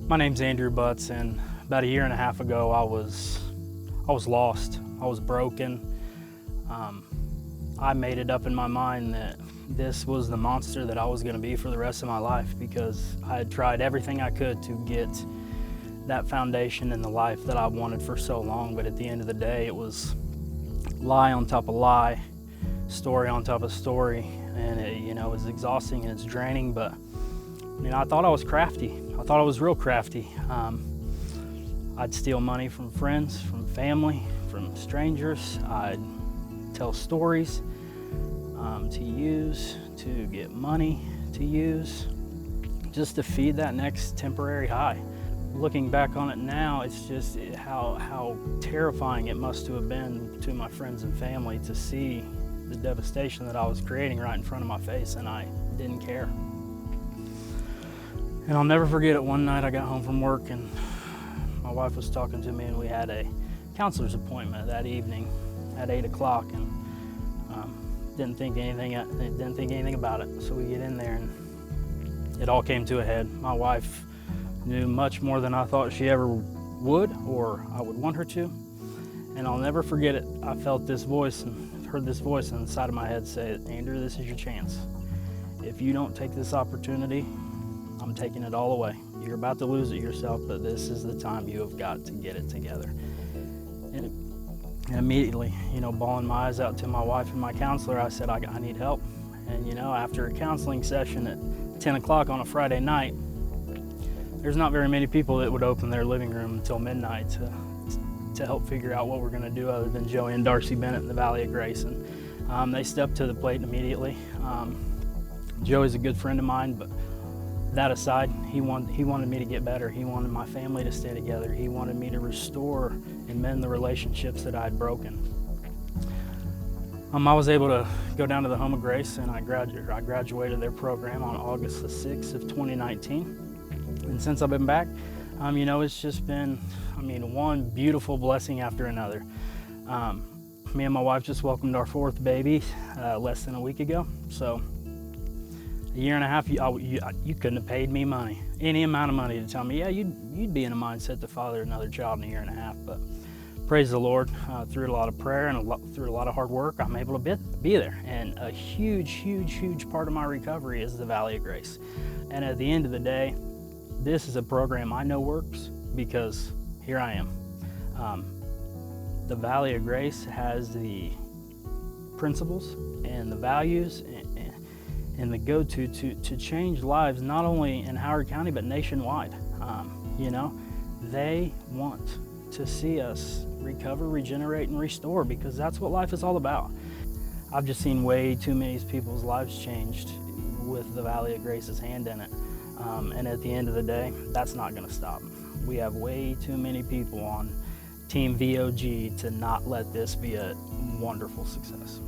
My name's Andrew Butts, and about a year and a half ago, I was lost. I was broken. I made it up in my mind that this was the monster that I was going to be for the rest of my life, because I had tried everything I could to get that foundation in the life that I wanted for so long. But at the end of the day, it was lie on top of lie, story on top of story, and it was exhausting and it's draining. But I thought I was crafty. I thought I was real crafty. I'd steal money from friends, from family, from strangers. I'd tell stories to use, to get money to use, just to feed that next temporary high. Looking back on it now, it's just how terrifying it must have been to my friends and family to see the devastation that I was creating right in front of my face, and I didn't care. And I'll never forget it. One night I got home from work and my wife was talking to me, and we had a counselor's appointment that evening at 8 o'clock, and didn't think anything about it. So we get in there and it all came to a head. My wife knew much more than I thought she ever would, or I would want her to. And I'll never forget it. I felt this voice and heard this voice inside of my head say, "Andrew, this is your chance. If you don't take this opportunity, I'm taking it all away. You're about to lose it yourself, but this is the time you have got to get it together." And immediately, bawling my eyes out to my wife and my counselor, I said, I need help. And after a counseling session at 10 o'clock on a Friday night, there's not very many people that would open their living room until midnight to help figure out what we're going to do, other than Joey and Darcy Bennett in the Valley of Grace. And they stepped to the plate immediately. Joey's a good friend of mine, but that aside, he wanted me to get better. He wanted my family to stay together. He wanted me to restore and mend the relationships that I had broken. I was able to go down to the Home of Grace, and I graduated their program on August the 6th of 2019. And since I've been back, it's just been, one beautiful blessing after another. Me and my wife just welcomed our fourth baby less than a week ago. So a year and a half, you couldn't have paid me any amount of money to tell me, yeah, you'd be in a mindset to father another child in a year and a half. But praise the Lord, through a lot of prayer and through a lot of hard work, I'm able to be there. And a huge part of my recovery is the Valley of Grace. And at the end of the day, this is a program I know works because here I am. The Valley of Grace has the principles and the values and the go-to to change lives, not only in Howard County, but nationwide. They want to see us recover, regenerate, and restore, because that's what life is all about. I've just seen way too many people's lives changed with the Valley of Grace's hand in it. And at the end of the day, that's not gonna stop. We have way too many people on Team VOG to not let this be a wonderful success.